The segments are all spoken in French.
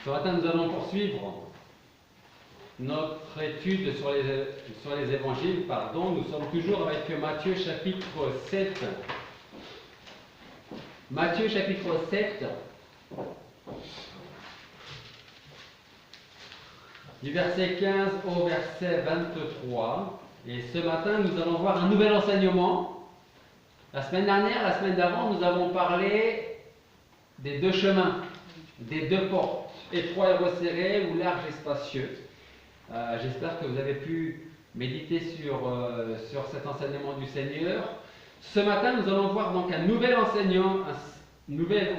Ce matin, nous allons poursuivre notre étude sur les évangiles. Nous sommes toujours avec Matthieu chapitre 7. Matthieu chapitre 7, du verset 15 au verset 23. Et ce matin, nous allons voir un nouvel enseignement. La semaine dernière, la semaine d'avant, nous avons parlé des deux chemins, des deux portes, étroit et resserré ou large et spacieux. J'espère que vous avez pu méditer sur cet enseignement du Seigneur. Ce matin, nous allons voir donc un nouvel enseignement, une nouvelle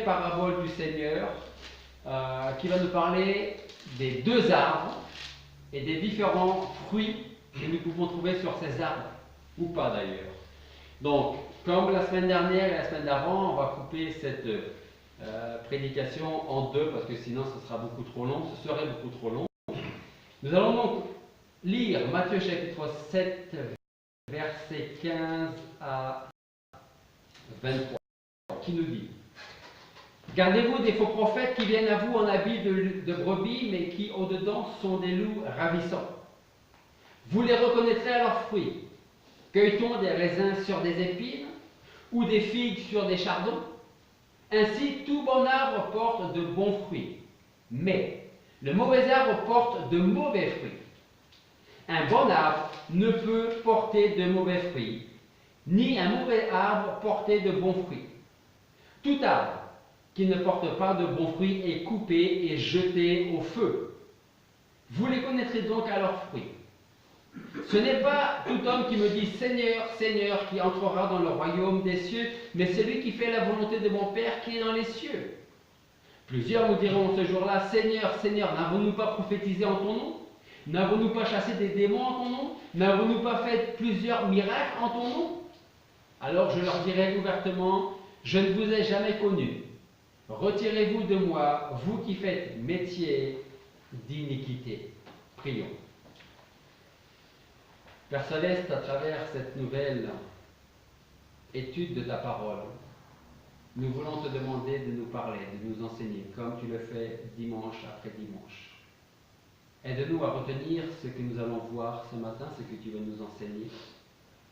parabole du Seigneur qui va nous parler des deux arbres et des différents fruits que nous pouvons trouver sur ces arbres, ou pas d'ailleurs. Donc, comme la semaine dernière et la semaine d'avant, on va couper cette prédication en deux parce que sinon ce serait beaucoup trop long. Nous allons donc lire Matthieu chapitre 7, versets 15 à 23, qui nous dit: Gardez-vous des faux prophètes qui viennent à vous en habit de brebis, mais qui au-dedans sont des loups ravissants. Vous les reconnaîtrez à leurs fruits. Cueille-t-on des raisins sur des épines ou des figues sur des chardons? Ainsi, tout bon arbre porte de bons fruits, mais le mauvais arbre porte de mauvais fruits. Un bon arbre ne peut porter de mauvais fruits, ni un mauvais arbre porter de bons fruits. Tout arbre qui ne porte pas de bons fruits est coupé et jeté au feu. Vous les connaîtrez donc à leurs fruits. Ce n'est pas tout homme qui me dit Seigneur, Seigneur qui entrera dans le royaume des cieux, mais celui qui fait la volonté de mon Père qui est dans les cieux. Plusieurs nous diront ce jour-là: Seigneur, Seigneur, n'avons-nous pas prophétisé en ton nom? N'avons-nous pas chassé des démons en ton nom? N'avons-nous pas fait plusieurs miracles en ton nom? Alors je leur dirai ouvertement: je ne vous ai jamais connus. Retirez-vous de moi, vous qui faites métier d'iniquité. Prions. Père Céleste, à travers cette nouvelle étude de ta parole, nous voulons te demander de nous parler, de nous enseigner, comme tu le fais dimanche après dimanche. Aide-nous à retenir ce que nous allons voir ce matin, ce que tu veux nous enseigner,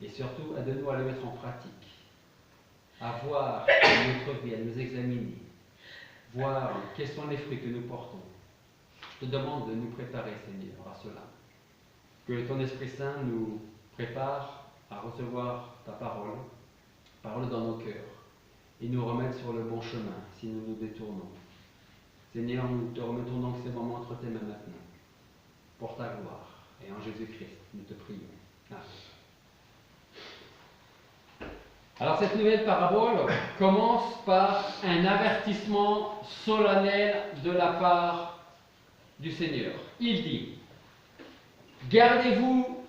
et surtout aide-nous à le mettre en pratique, à voir notre vie, à nous examiner, voir quels sont les fruits que nous portons. Je te demande de nous préparer, Seigneur, à cela. Que ton Esprit Saint nous prépare à recevoir ta parole dans nos cœurs, et nous remettre sur le bon chemin si nous nous détournons. Seigneur, nous te remettons donc ces moments entre tes mains maintenant, pour ta gloire, et en Jésus-Christ, nous te prions. Amen. Alors cette nouvelle parabole commence par un avertissement solennel de la part du Seigneur. Il dit: Gardez-vous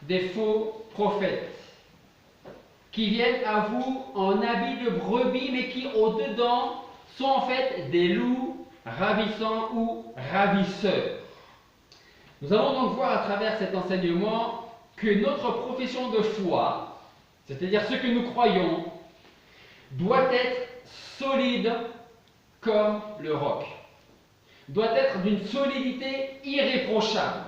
des faux prophètes qui viennent à vous en habit de brebis, mais qui au-dedans sont en fait des loups ravissants ou ravisseurs. Nous allons donc voir à travers cet enseignement que notre profession de foi, c'est-à-dire ce que nous croyons, doit être solide comme le roc, doit être d'une solidité irréprochable.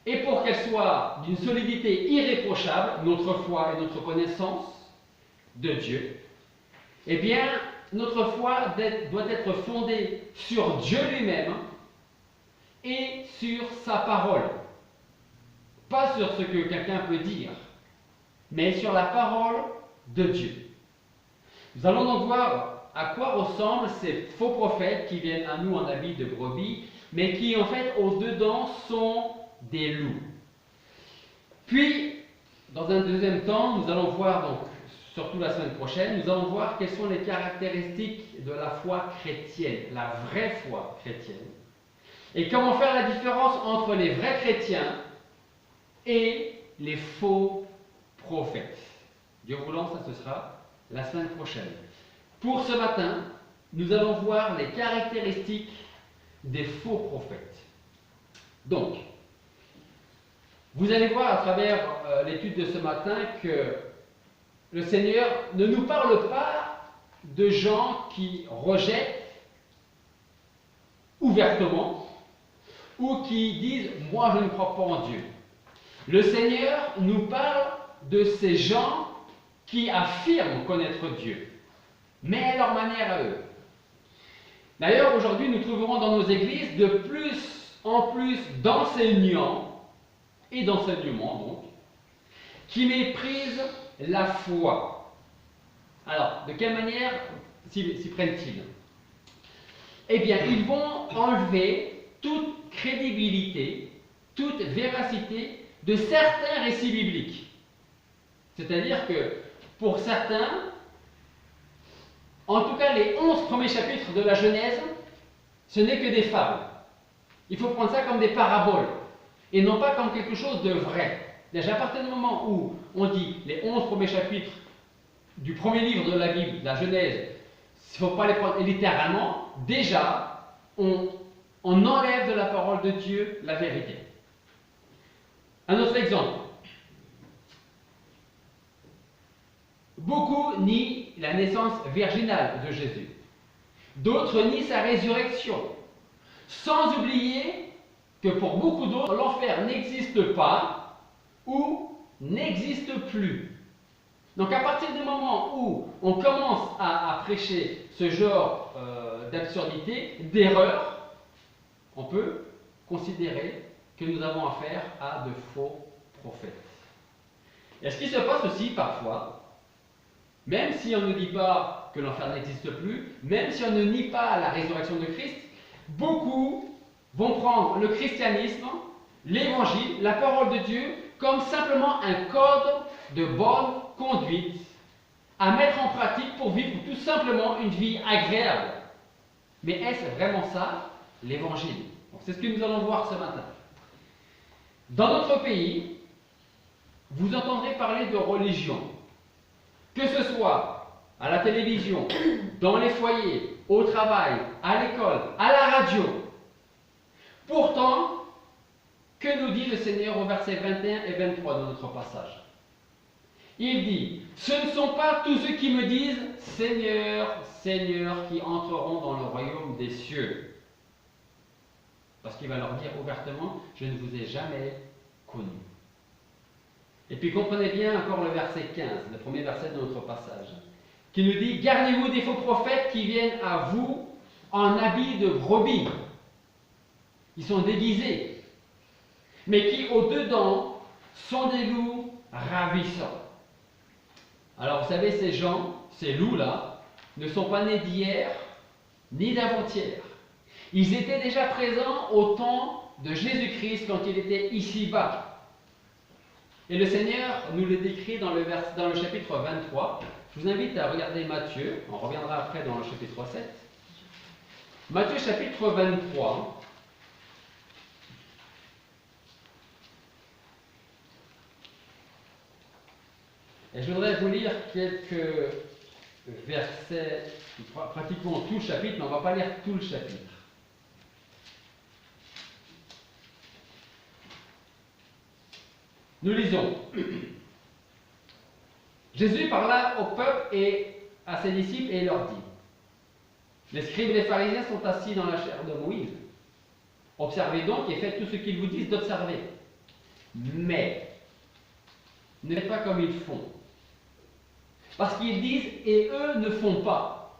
Et pour qu'elle soit d'une solidité irréprochable, notre foi et notre connaissance de Dieu, eh bien, notre foi doit être fondée sur Dieu lui-même et sur sa parole. Pas sur ce que quelqu'un peut dire, mais sur la parole de Dieu. Nous allons donc voir à quoi ressemblent ces faux prophètes qui viennent à nous en habit de brebis, mais qui en fait au-dedans sont des loups. Puis, dans un deuxième temps, nous allons voir, donc, surtout la semaine prochaine, nous allons voir quelles sont les caractéristiques de la foi chrétienne, la vraie foi chrétienne, et comment faire la différence entre les vrais chrétiens et les faux prophètes. Dieu voulant, ça ce sera la semaine prochaine. Pour ce matin, nous allons voir les caractéristiques des faux prophètes. Donc, vous allez voir à travers l'étude de ce matin que le Seigneur ne nous parle pas de gens qui rejettent ouvertement ou qui disent « moi je ne crois pas en Dieu ». Le Seigneur nous parle de ces gens qui affirment connaître Dieu, mais à leur manière à eux. D'ailleurs, aujourd'hui, nous trouverons dans nos églises de plus en plus d'enseignants et d'enseignements, donc, qui méprisent la foi. Alors, de quelle manière s'y prennent-ils? Eh bien, ils vont enlever toute crédibilité, toute véracité de certains récits bibliques. C'est-à-dire que, pour certains, en tout cas les 11 premiers chapitres de la Genèse, ce n'est que des fables. Il faut prendre ça comme des paraboles, et non pas comme quelque chose de vrai. Déjà, à partir du moment où on dit les 11 premiers chapitres du premier livre de la Bible, la Genèse, il ne faut pas les prendre littéralement, déjà, on enlève de la parole de Dieu la vérité. Un autre exemple. Beaucoup nient la naissance virginale de Jésus. D'autres nient sa résurrection. Sans oublier que pour beaucoup d'autres, l'enfer n'existe pas ou n'existe plus. Donc à partir du moment où on commence à prêcher ce genre d'absurdité, d'erreur, on peut considérer que nous avons affaire à de faux prophètes. Et ce qui se passe aussi parfois, même si on ne dit pas que l'enfer n'existe plus, même si on ne nie pas la résurrection de Christ, beaucoup vont prendre le christianisme, l'évangile, la parole de Dieu, comme simplement un code de bonne conduite à mettre en pratique pour vivre tout simplement une vie agréable. Mais est-ce vraiment ça, l'évangile? C'est ce que nous allons voir ce matin. Dans notre pays, vous entendrez parler de religion. Que ce soit à la télévision, dans les foyers, au travail, à l'école, à la radio. Pourtant, que nous dit le Seigneur au verset 21 et 23 de notre passage? Il dit, ce ne sont pas tous ceux qui me disent Seigneur, Seigneur qui entreront dans le royaume des cieux. Parce qu'il va leur dire ouvertement, je ne vous ai jamais connu. Et puis comprenez bien encore le verset 15, le premier verset de notre passage, qui nous dit, gardez-vous des faux prophètes qui viennent à vous en habits de brebis. Ils sont déguisés, mais qui au-dedans sont des loups ravissants. Alors vous savez, ces gens, ces loups-là, ne sont pas nés d'hier ni d'avant-hier. Ils étaient déjà présents au temps de Jésus-Christ quand il était ici-bas. Et le Seigneur nous le décrit dans le chapitre 23. Je vous invite à regarder Matthieu, on reviendra après dans le chapitre 7. Matthieu chapitre 23. Et je voudrais vous lire quelques versets, pratiquement tout le chapitre, mais on ne va pas lire tout le chapitre. Nous lisons. Jésus parla au peuple et à ses disciples et leur dit, les scribes et les pharisiens sont assis dans la chair de Moïse. Observez donc et faites tout ce qu'ils vous disent d'observer. Mais ne faites pas comme ils font. Parce qu'ils disent et eux ne font pas.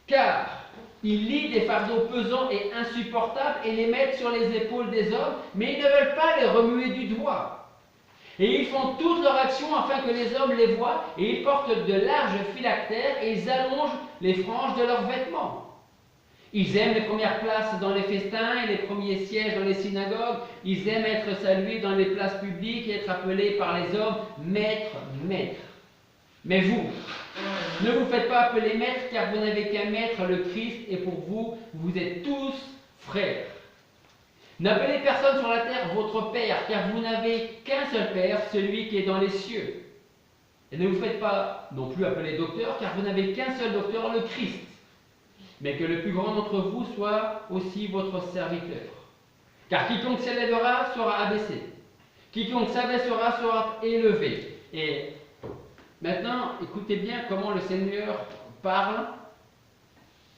Car ils lient des fardeaux pesants et insupportables et les mettent sur les épaules des hommes, mais ils ne veulent pas les remuer du doigt. Et ils font toute leur action afin que les hommes les voient, et ils portent de larges phylactères et ils allongent les franges de leurs vêtements. Ils aiment les premières places dans les festins et les premiers sièges dans les synagogues. Ils aiment être salués dans les places publiques et être appelés par les hommes maître, maître. Mais vous, ne vous faites pas appeler maître, car vous n'avez qu'un maître, le Christ, et pour vous, vous êtes tous frères. N'appelez personne sur la terre votre Père, car vous n'avez qu'un seul Père, celui qui est dans les cieux. Et ne vous faites pas non plus appeler docteur, car vous n'avez qu'un seul docteur, le Christ. Mais que le plus grand d'entre vous soit aussi votre serviteur. Car quiconque s'élèvera sera abaissé. Quiconque s'abaissera sera élevé. Et maintenant, écoutez bien comment le Seigneur parle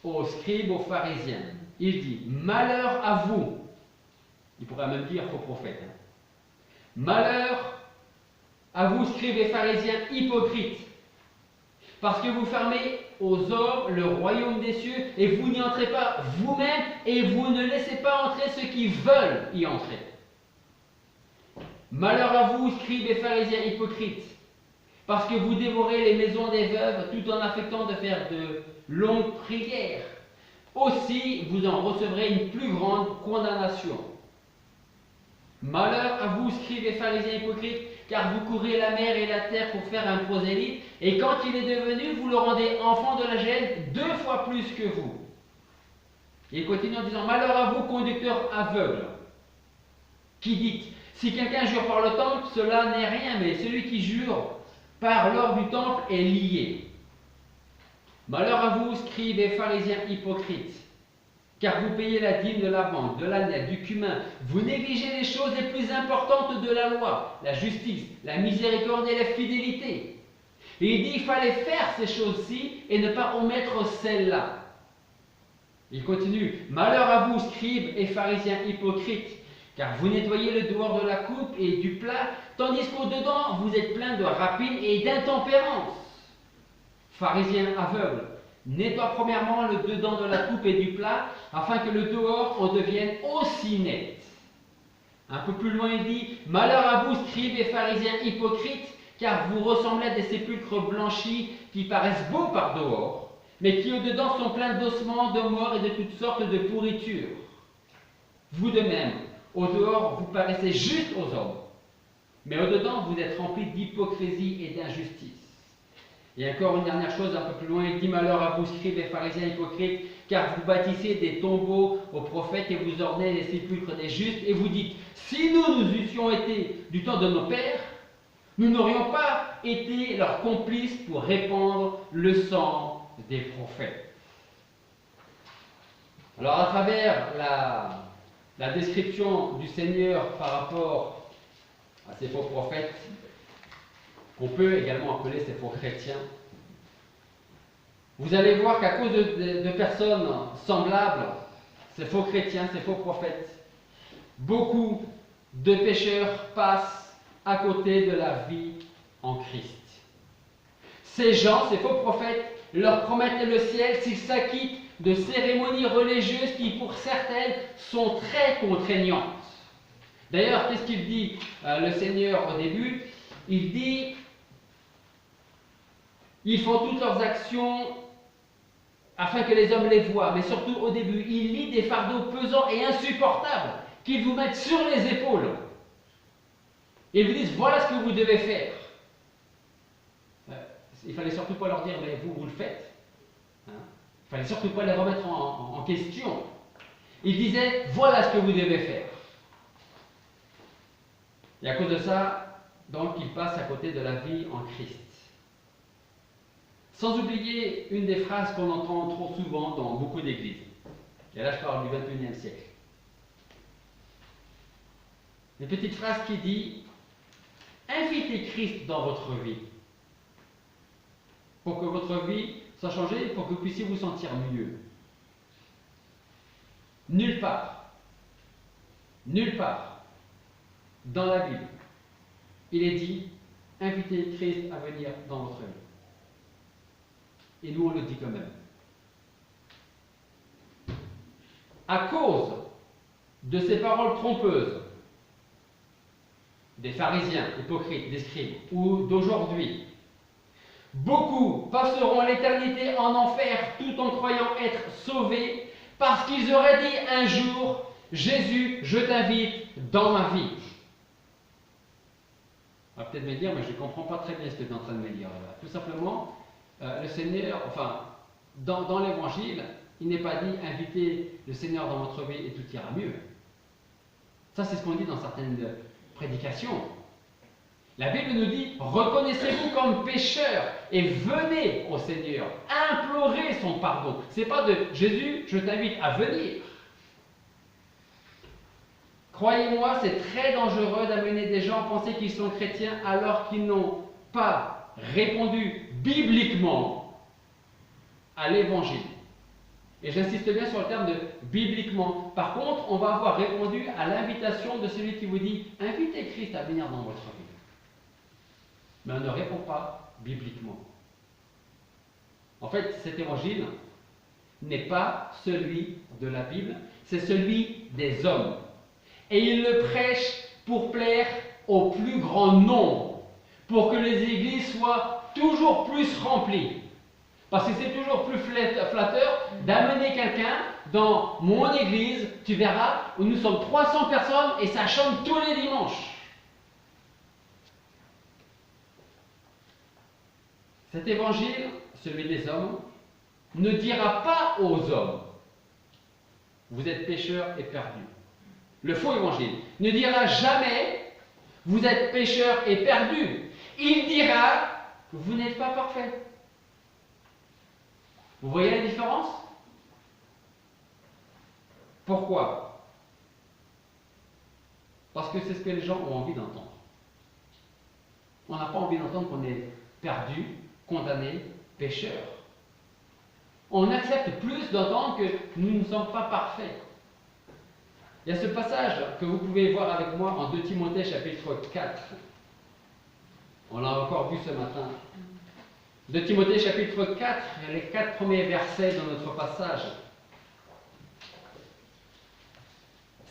aux scribes, aux pharisiens. il dit, malheur à vous. Il pourrait même dire faux prophète. Hein. Malheur à vous, scribes et pharisiens hypocrites, parce que vous fermez aux hommes le royaume des cieux et vous n'y entrez pas vous-même et vous ne laissez pas entrer ceux qui veulent y entrer. Malheur à vous, scribes et pharisiens hypocrites, parce que vous dévorez les maisons des veuves tout en affectant de faire de longues prières. Aussi, vous en recevrez une plus grande condamnation. Malheur à vous, scribes et pharisiens hypocrites, car vous courez la mer et la terre pour faire un prosélyte, et quand il est devenu, vous le rendez enfant de la gêne 2 fois plus que vous. Il continue en disant, malheur à vous, conducteurs aveugles, qui dites, si quelqu'un jure par le temple, cela n'est rien, mais celui qui jure par l'or du temple est lié. Malheur à vous, scribes et pharisiens hypocrites, car vous payez la dîme de la vente, de l'année, du cumin. Vous négligez les choses les plus importantes de la loi, la justice, la miséricorde et la fidélité. Et il dit qu'il fallait faire ces choses-ci et ne pas omettre celles-là. Il continue, malheur à vous, scribes et pharisiens hypocrites, car vous nettoyez le dehors de la coupe et du plat, tandis qu'au-dedans, vous êtes plein de rapine et d'intempérance. Pharisiens aveugles, nettoie premièrement le dedans de la coupe et du plat, afin que le dehors en devienne aussi net. Un peu plus loin, il dit, malheur à vous, scribes et pharisiens hypocrites, car vous ressemblez à des sépulcres blanchis qui paraissent beaux par dehors, mais qui au-dedans sont pleins d'ossements, de morts et de toutes sortes de pourritures. Vous de même, au dehors, vous paraissez juste aux hommes, mais au-dedans, vous êtes remplis d'hypocrisie et d'injustice. Et encore une dernière chose, un peu plus loin, il dit, malheur à vous, scribes et pharisiens hypocrites, car vous bâtissez des tombeaux aux prophètes et vous ornez les sépulcres des justes, et vous dites, si nous eussions été du temps de nos pères, nous n'aurions pas été leurs complices pour répandre le sang des prophètes. Alors à travers la description du Seigneur par rapport à ces faux prophètes, qu'on peut également appeler ces faux chrétiens, vous allez voir qu'à cause de personnes semblables, ces faux chrétiens, ces faux prophètes, beaucoup de pécheurs passent à côté de la vie en Christ. Ces gens, ces faux prophètes, leur promettent le ciel s'ils s'acquittent de cérémonies religieuses qui, pour certaines, sont très contraignantes. D'ailleurs, qu'est-ce qu'il dit le Seigneur au début? Il dit, ils font toutes leurs actions afin que les hommes les voient, mais surtout au début, il lit des fardeaux pesants et insupportables qu'ils vous mettent sur les épaules. Ils vous disent, voilà ce que vous devez faire. Il ne fallait surtout pas leur dire, mais vous le faites. Hein? Il ne fallait surtout pas les remettre en question. Il disait, voilà ce que vous devez faire. Et à cause de ça, donc, ils passent à côté de la vie en Christ. Sans oublier une des phrases qu'on entend trop souvent dans beaucoup d'églises. Et là, je parle du XXIe siècle. Une petite phrase qui dit, invitez Christ dans votre vie. Pour que votre vie soit changée, pour que vous puissiez vous sentir mieux. Nulle part, dans la Bible, il est dit, invitez Christ à venir dans votre vie. Et nous, on le dit quand même. À cause de ces paroles trompeuses des pharisiens hypocrites, des scribes, ou d'aujourd'hui, beaucoup passeront l'éternité en enfer tout en croyant être sauvés parce qu'ils auraient dit un jour, Jésus, je t'invite dans ma vie. On va peut-être me dire, mais je ne comprends pas très bien ce que tu es en train de me dire. Tout simplement, le Seigneur, enfin, dans l'Évangile, il n'est pas dit invitez le Seigneur dans votre vie et tout ira mieux. Ça, c'est ce qu'on dit dans certaines prédications. La Bible nous dit reconnaissez-vous comme pécheurs et venez au Seigneur, implorez son pardon. Ce n'est pas de Jésus, je t'invite à venir. Croyez-moi, c'est très dangereux d'amener des gens à penser qu'ils sont chrétiens alors qu'ils n'ont pas répondu bibliquement à l'Évangile. Et j'insiste bien sur le terme de bibliquement. Par contre, on va avoir répondu à l'invitation de celui qui vous dit « Invitez Christ à venir dans votre vie ». Mais on ne répond pas bibliquement. En fait, cet évangile n'est pas celui de la Bible, c'est celui des hommes. Et il le prêche pour plaire au plus grand nombre, pour que les églises soient toujours plus remplies. Parce que c'est toujours plus flatteur d'amener quelqu'un dans mon église, tu verras, où nous sommes 300 personnes et ça chante tous les dimanches. Cet évangile, celui des hommes, ne dira pas aux hommes, vous êtes pécheurs et perdus. Le faux évangile ne dira jamais, vous êtes pécheurs et perdus. Il dira, vous n'êtes pas parfaits. Vous voyez la différence? Pourquoi? Parce que c'est ce que les gens ont envie d'entendre. On n'a pas envie d'entendre qu'on est perdu, condamné, pécheur. On accepte plus d'entendre que nous ne sommes pas parfaits. Il y a ce passage que vous pouvez voir avec moi en 2 Timothée chapitre 4. On l'a encore vu ce matin. 2 Timothée chapitre 4, les 4 premiers versets dans notre passage.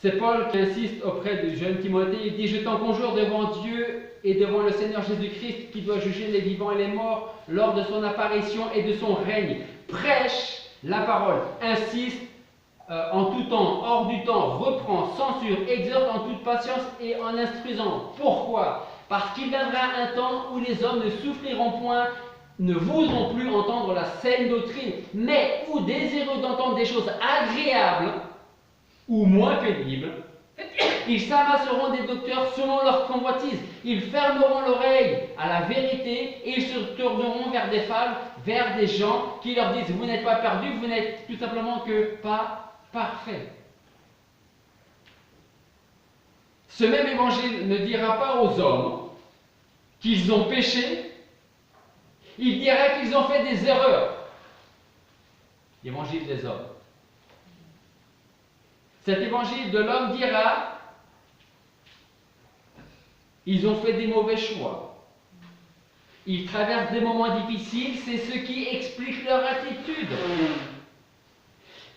C'est Paul qui insiste auprès du jeune Timothée. Il dit « Je t'en conjure devant Dieu et devant le Seigneur Jésus-Christ qui doit juger les vivants et les morts lors de son apparition et de son règne. Prêche la parole, insiste en tout temps, hors du temps, reprend, censure, exhorte en toute patience et en instruisant. Pourquoi? Parce qu'il viendra un temps où les hommes ne souffriront point, ne voudront plus entendre la saine doctrine, mais où désireux d'entendre des choses agréables ou moins pénibles, ils s'amasseront des docteurs selon leur convoitise. Ils fermeront l'oreille à la vérité et ils se tourneront vers des femmes, vers des gens qui leur disent « Vous n'êtes pas perdus, vous n'êtes tout simplement que pas parfaits. » Ce même évangile ne dira pas aux hommes qu'ils ont péché, il dira qu'ils ont fait des erreurs. L'évangile des hommes. Cet évangile de l'homme dira ils ont fait des mauvais choix. Ils traversent des moments difficiles, c'est ce qui explique leur attitude.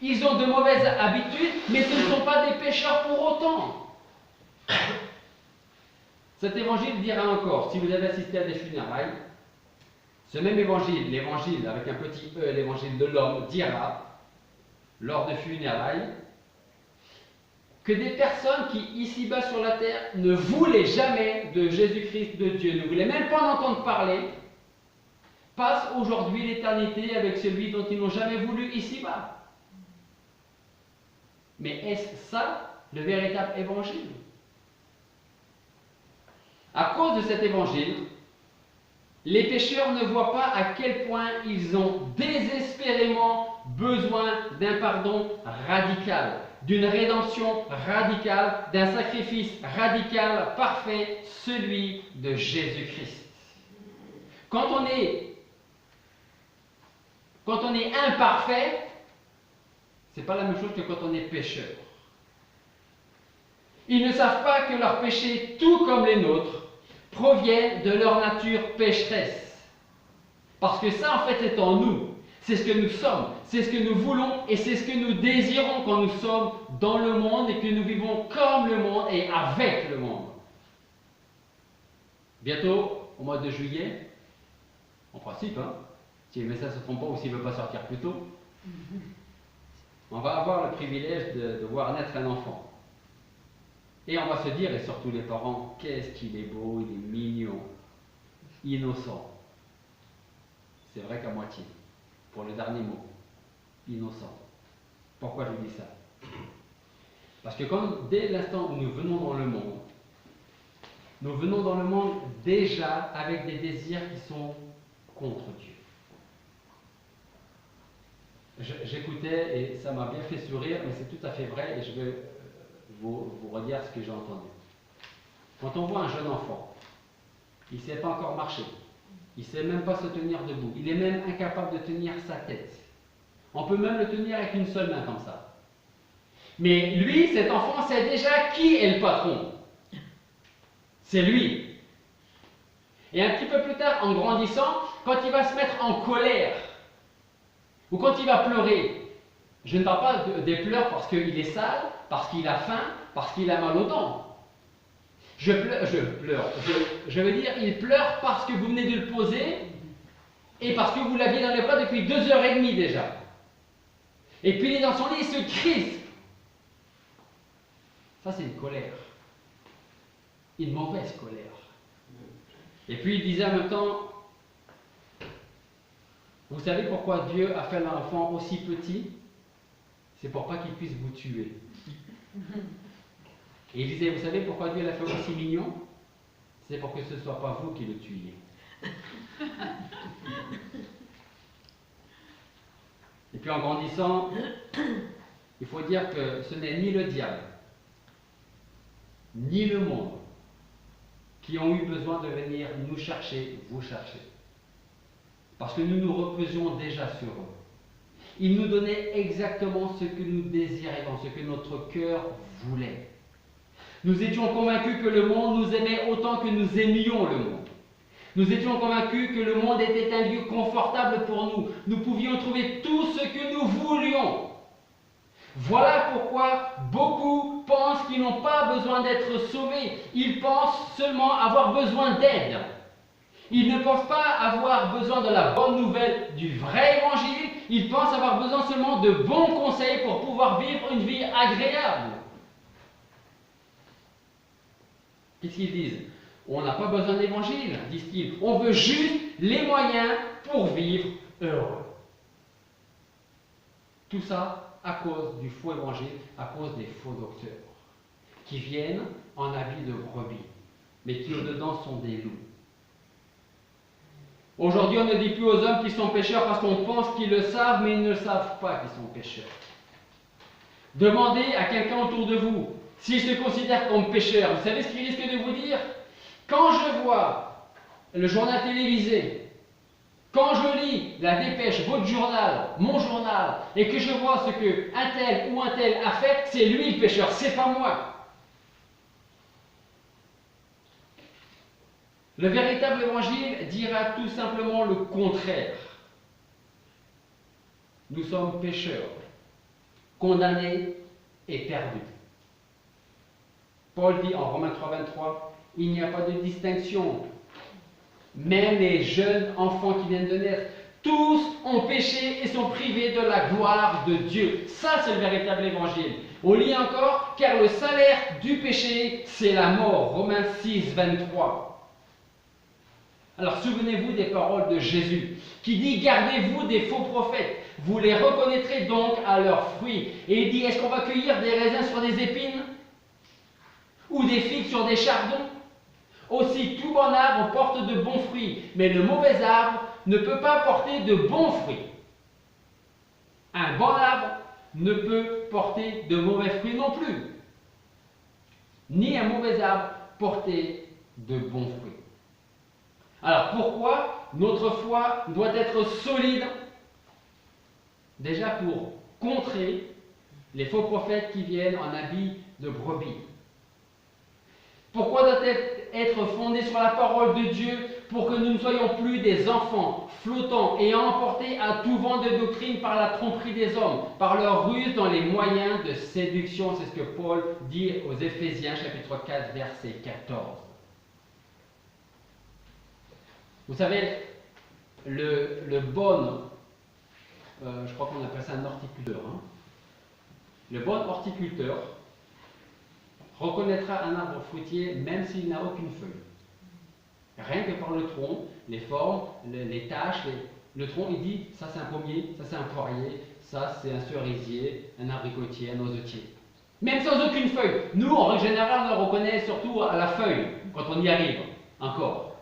Ils ont de mauvaises habitudes, mais ce ne sont pas des pécheurs pour autant. Cet évangile dira encore, si vous avez assisté à des funérailles, ce même évangile, l'évangile avec un petit e, l'évangile de l'homme, dira, lors de funérailles, que des personnes qui, ici-bas sur la terre, ne voulaient jamais de Jésus-Christ de Dieu, ne voulaient même pas en entendre parler, passent aujourd'hui l'éternité avec celui dont ils n'ont jamais voulu ici-bas. Mais est-ce ça le véritable évangile? À cause de cet évangile, les pécheurs ne voient pas à quel point ils ont désespérément besoin d'un pardon radical, d'une rédemption radicale, d'un sacrifice radical, parfait, celui de Jésus-Christ. Quand on est imparfait, c'est pas la même chose que quand on est pécheur. Ils ne savent pas que leurs péchés, tout comme les nôtres, proviennent de leur nature pécheresse. Parce que ça, en fait, c'est en nous. C'est ce que nous sommes, c'est ce que nous voulons et c'est ce que nous désirons quand nous sommes dans le monde et que nous vivons comme le monde et avec le monde. Bientôt, au mois de juillet, en principe, si le message ne se trompe pas ou s'il ne veut pas sortir plus tôt, on va avoir le privilège de voir naître un enfant. Et on va se dire, et surtout les parents, qu'est-ce qu'il est beau, il est mignon, innocent. C'est vrai qu'à moitié. Pour le dernier mot, innocent. Pourquoi je dis ça? Parce que dès l'instant où nous venons dans le monde, nous venons dans le monde déjà avec des désirs qui sont contre Dieu. J'écoutais et ça m'a bien fait sourire, mais c'est tout à fait vrai et je vais vous redire ce que j'ai entendu. Quand on voit un jeune enfant, il ne sait pas encore marcher, il ne sait même pas se tenir debout, il est même incapable de tenir sa tête. On peut même le tenir avec une seule main comme ça. Mais lui, cet enfant, sait déjà qui est le patron. C'est lui. Et un petit peu plus tard, en grandissant, quand il va se mettre en colère, ou quand il va pleurer, je ne parle pas des pleurs parce qu'il est sale, parce qu'il a faim, parce qu'il a mal aux dents. Je veux dire, il pleure parce que vous venez de le poser et parce que vous l'aviez dans les bras depuis 2h30 déjà. Et puis il est dans son lit, il se crispe. Ça, c'est une colère. Une mauvaise colère. Et puis il disait en même temps, vous savez pourquoi Dieu a fait l'enfant aussi petit? C'est pour pas qu'il puisse vous tuer. Et il disait, vous savez pourquoi Dieu l'a fait aussi mignon? C'est pour que ce ne soit pas vous qui le tuiez. Et puis en grandissant, il faut dire que ce n'est ni le diable, ni le monde qui ont eu besoin de venir nous chercher, vous chercher. Parce que nous nous reposions déjà sur eux. Ils nous donnaient exactement ce que nous désirions, ce que notre cœur voulait. Nous étions convaincus que le monde nous aimait autant que nous aimions le monde. Nous étions convaincus que le monde était un lieu confortable pour nous. Nous pouvions trouver tout ce que nous voulions. Voilà pourquoi beaucoup pensent qu'ils n'ont pas besoin d'être sauvés. Ils pensent seulement avoir besoin d'aide. Ils ne pensent pas avoir besoin de la bonne nouvelle du vrai évangile. Ils pensent avoir besoin seulement de bons conseils pour pouvoir vivre une vie agréable. Qu'est-ce qu'ils disent? On n'a pas besoin d'évangile, disent-ils. On veut juste les moyens pour vivre heureux. Tout ça à cause du faux évangile, à cause des faux docteurs, qui viennent en habit de brebis, mais qui au-dedans sont des loups. Aujourd'hui, on ne dit plus aux hommes qu'ils sont pécheurs parce qu'on pense qu'ils le savent, mais ils ne savent pas qu'ils sont pécheurs. Demandez à quelqu'un autour de vous s'il se considère comme pécheur. Vous savez ce qu'il risque de vous dire? Quand je vois le journal télévisé, quand je lis la dépêche, votre journal, mon journal, et que je vois ce que un tel ou un tel a fait, c'est lui le pécheur, c'est pas moi. Le véritable évangile dira tout simplement le contraire. Nous sommes pécheurs, condamnés et perdus. Paul dit en Romains 3,23, il n'y a pas de distinction. Même les jeunes enfants qui viennent de naître, tous ont péché et sont privés de la gloire de Dieu. Ça, c'est le véritable évangile. On lit encore, car le salaire du péché, c'est la mort. Romains 6,23. Alors souvenez-vous des paroles de Jésus, qui dit, gardez-vous des faux prophètes. Vous les reconnaîtrez donc à leurs fruits. Et il dit, est-ce qu'on va cueillir des raisins sur des épines? Ou des figues sur des chardons? Aussi, tout bon arbre porte de bons fruits, mais le mauvais arbre ne peut pas porter de bons fruits. Un bon arbre ne peut porter de mauvais fruits non plus. Ni un mauvais arbre porter de bons fruits. Alors pourquoi notre foi doit être solide? Déjà pour contrer les faux prophètes qui viennent en habit de brebis. Pourquoi doit-elle être fondée sur la parole de Dieu pour que nous ne soyons plus des enfants flottants et emportés à tout vent de doctrine par la tromperie des hommes, par leur ruse dans les moyens de séduction? C'est ce que Paul dit aux Éphésiens chapitre 4 verset 14. Vous savez, le bon, je crois qu'on appelle ça un horticulteur, hein. Le bon horticulteur reconnaîtra un arbre fruitier même s'il n'a aucune feuille. Rien que par le tronc, les formes, les taches, le tronc, il dit, ça c'est un pommier, ça c'est un poirier, ça c'est un cerisier, un abricotier, un noisetier. Même sans aucune feuille. Nous, en règle générale, on le reconnaît surtout à la feuille, quand on y arrive, encore.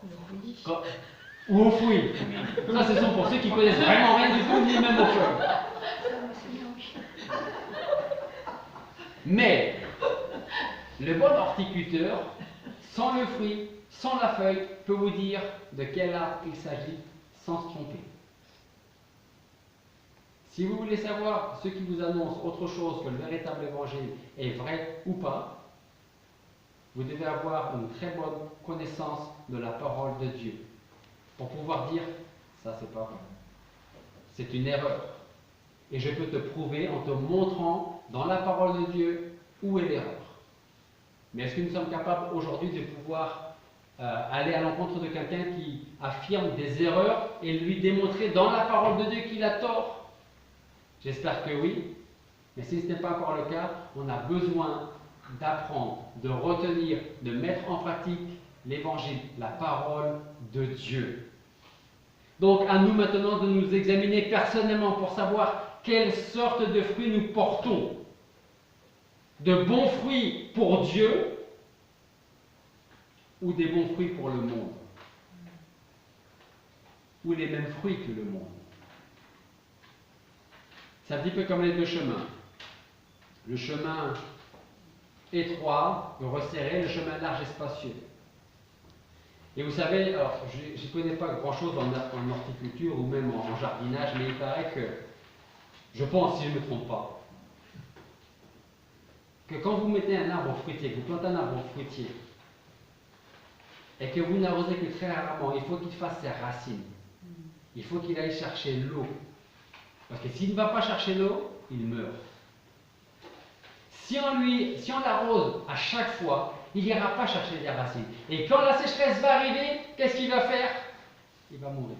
Ou aux fruits. Ça, ce sont pour ceux qui connaissent vraiment rien du tout, ni même aux feuilles. Mais, le bon horticulteur, sans le fruit, sans la feuille, peut vous dire de quel arbre il s'agit sans se tromper. Si vous voulez savoir ce qui vous annonce autre chose que le véritable évangile est vrai ou pas, vous devez avoir une très bonne connaissance de la parole de Dieu pour pouvoir dire ça c'est pas vrai. C'est une erreur. Et je peux te prouver en te montrant dans la parole de Dieu où est l'erreur. Mais est-ce que nous sommes capables aujourd'hui de pouvoir aller à l'encontre de quelqu'un qui affirme des erreurs et lui démontrer dans la parole de Dieu qu'il a tort? J'espère que oui. Mais si ce n'est pas encore le cas, on a besoin d'apprendre, de retenir, de mettre en pratique l'évangile, la parole de Dieu. Donc à nous maintenant de nous examiner personnellement pour savoir quelle sorte de fruits nous portons. De bons fruits pour Dieu ou des bons fruits pour le monde. Ou les mêmes fruits que le monde. C'est un petit peu comme les deux chemins. Le chemin étroit, resserré, le chemin large et spacieux. Et vous savez, alors je ne connais pas grand-chose en horticulture ou même en jardinage, mais il paraît que, je pense, si je ne me trompe pas, que quand vous mettez un arbre fruitier, que vous plantez un arbre fruitier, et que vous n'arrosez que très rarement, il faut qu'il fasse ses racines. Il faut qu'il aille chercher l'eau. Parce que s'il ne va pas chercher l'eau, il meurt. Si on l'arrose à chaque fois, il n'ira pas chercher des racines. Et quand la sécheresse va arriver, qu'est-ce qu'il va faire? Il va mourir.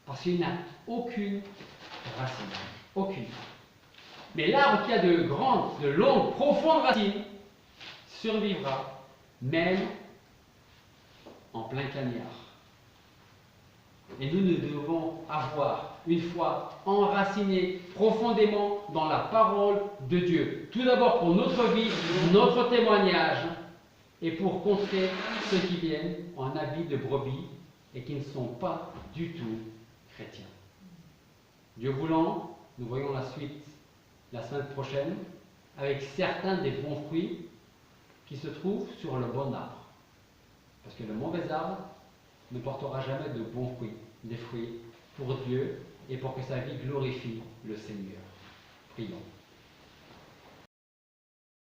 Parce qu'il n'a aucune racine. Aucune. Mais l'arbre qui a de grandes, de longues, profondes racines survivra même en plein cagnard. Et nous devons avoir une foi enracinée profondément dans la parole de Dieu. Tout d'abord pour notre vie, notre témoignage, et pour contrer ceux qui viennent en habit de brebis et qui ne sont pas du tout chrétiens. Dieu voulant, nous voyons la suite la semaine prochaine avec certains des bons fruits qui se trouvent sur le bon arbre. Parce que le mauvais arbre ne portera jamais de bons fruits, des fruits pour Dieu et pour que sa vie glorifie le Seigneur. Prions.